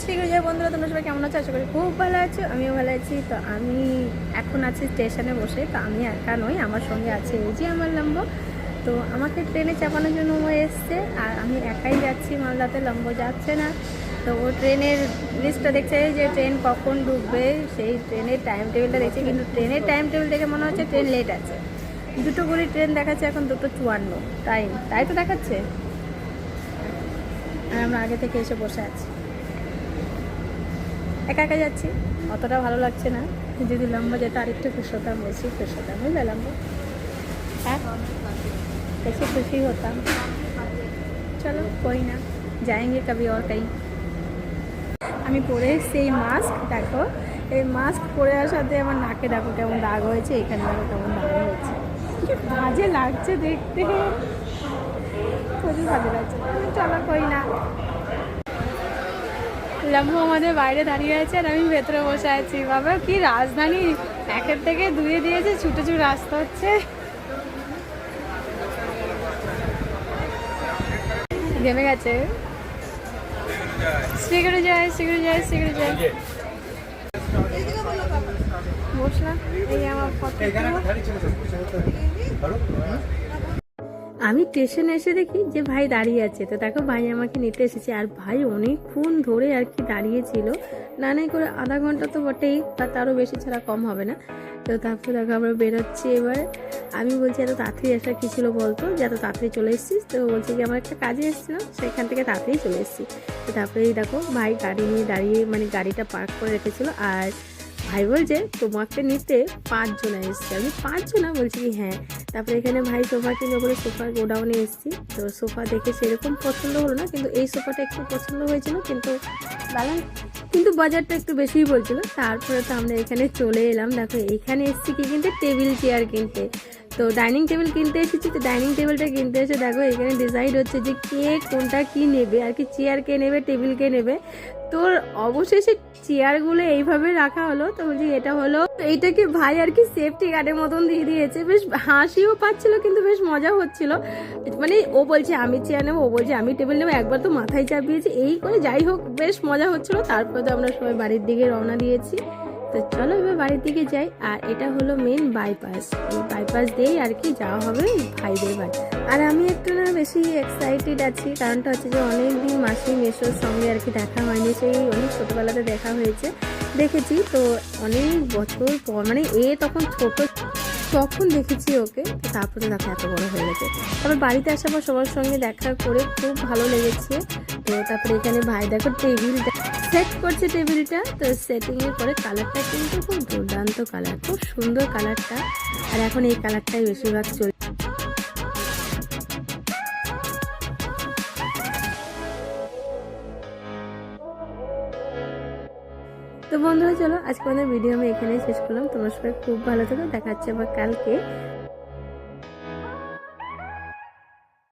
ঠিক আছে বন্ধুরা, তোমরা সবাই কেমন আছো? আশা করি খুব ভালো আছো, আমিও ভালো আছি। তো আমি এখন আছি স্টেশনে বসে। তো আমি একা নই, আমার সঙ্গে আছে এই যে আমার লম্বো। তো আমাকে ট্রেনে চাপানোর জন্য ও এসছে, আর আমি একাই যাচ্ছি মালদাতে, লম্বো যাচ্ছে না। তো ও ট্রেনের লিস্টটা দেখছে যে ট্রেন কখন ঢুকবে, সেই ট্রেনের টাইম টেবিলটা দেখছে। কিন্তু ট্রেনের টাইম টেবিল দেখে মনে হচ্ছে ট্রেন লেট আছে। 2টো করে ট্রেন দেখাচ্ছে, এখন 2:54 টাইম, তাই তো দেখাচ্ছে। আর আমরা আগে থেকে এসে বসে আছি, একা একা যাচ্ছি, অতটা ভালো লাগছে না। যদি লম্বা যেত আর একটু খুশি হতাম, বেশি খুশি হতাম, বুঝলে লম্বা? হ্যাঁ, বেশি খুশি হতাম। চলো कोई না, যাएंगे कभी और कहीं। আমি পরে এসেছি এই মাস্ক, দেখো এই মাস্ক পরে আসার সাথে আমার নাকে দেখো কেমন দাগ হয়েছে, এখানে দেখো কেমন দাগ হয়েছে। কি বাজে লাগছে দেখতে, খুবই বাজে লাগছে। চলো कोई না। লম্বু আমাদের বাইরে দাঁড়িয়ে আছে আর আমি ভেতরে বসে আছি। বাবা কি রাজধানী, একের থেকে দুয়ে দিয়েছে, ছুটে ছুটে রাস্তা হচ্ছে। ঘেমে গেছে। শীঘ্রই যায়, শীঘ্রই যায়, শীঘ্রই যায়। বসলাম, এই আমার পথে। আমি স্টেশনে এসে দেখি যে ভাই দাঁড়িয়ে আছে। তো দেখো ভাই আমাকে নিতে এসেছে, আর ভাই অনেকক্ষণ ধরে আর কি দাঁড়িয়েছিল, না নাই করে আধা ঘন্টা তো বটেই, বা তারও বেশি ছাড়া কম হবে না। তো তারপরে দেখো আমরা বেরোচ্ছি এবার। আমি বলছি এত তাড়াতাড়ি আসা কী ছিল বলতো, যে এত তাড়াতাড়ি চলে এসেছিস? তো বলছি কি আমার একটা কাজে এসেছিলাম, সেখান থেকে তাড়াতাড়ি চলে এসেছি। তো তারপরেই দেখো ভাই গাড়ি নিয়ে দাঁড়িয়ে, মানে গাড়িটা পার্ক করে রেখেছিল। আর ভাই বলছে তোমাকে নিতে 5 জনা এসছে। আমি 5 জনা? বলছি কি হ্যাঁ। তারপরে এখানে ভাই সোফা কিনবে বলে সোফার গোডাউনে এসেছি। তো সোফা দেখে সেরকম পছন্দ হলো না, কিন্তু এই সোফাটা একটু পছন্দ হয়েছিল, কিন্তু কিন্তু বাজারটা একটু বেশিই বলছিল। তারপরে তো আমরা এখানে চলে এলাম। দেখো এখানে এসেছি কি কিনতে, টেবিল চেয়ার কিনতে। তো ডাইনিং টেবিল কিনতে এসেছি। তো ডাইনিং টেবিলটা কিনতে এসে দেখো এখানে ডিসাইড হচ্ছে যে কে কোনটা কি নেবে, আর কি চেয়ার কে নেবে, টেবিল কে নেবে। তোর অবশেষে চেয়ারগুলো এইভাবে রাখা হলো। তো বলছি এটা হলো, এইটাকে ভাই আর কি সেফটি গার্ডের মতন দিয়ে দিয়েছে। বেশ হাসিও পাচ্ছিল, কিন্তু বেশ মজা হচ্ছিল। মানে ও বলছে আমি চেয়ার নেবো, ও বলছে আমি টেবিল নেবো, একবার তো মাথায় চাপিয়েছে, এই করে যাই হোক বেশ মজা হচ্ছিল। তারপরে তো আমরা সবাই বাড়ির দিকে রওনা দিয়েছি। তো চলো এবার বাড়ির দিকে যাই। আর এটা হলো মেন বাইপাস, এই বাইপাস দিয়েই আর কি যাওয়া হবে ভাইদের বাড়ি। আর আমি একটু না বেশি এক্সাইটেড আছি, কারণটা হচ্ছে যে অনেকদিন মাসি মেসোর সঙ্গে আর কি দেখা হয়নি। সেই অনেক ছোটোবেলাতে দেখা হয়েছে, দেখেছি তো অনেক বছর পর, মানে এ তখন ছোট, তখন দেখেছি ওকে। তো তারপরে দেখো এত বড় হয়ে গেছে। তারপর বাড়িতে আসার পর সবার সঙ্গে দেখা করে খুব ভালো লেগেছে। তো তারপরে এখানে ভাই দেখো টেবিল সেট করছে টেবিলটা। তো সেটিংয়ের পরে কালারটা কিন্তু খুব দুর্দান্ত কালার, খুব সুন্দর কালারটা। আর এখন এই কালারটাই বেশিরভাগ চলছে। তো বন্ধুরা চলো আজকে আমাদের ভিডিও আমি এখানেই শেষ করলাম। তোমরা সবাই খুব ভালো থেকো, দেখা হচ্ছে আবার কালকে।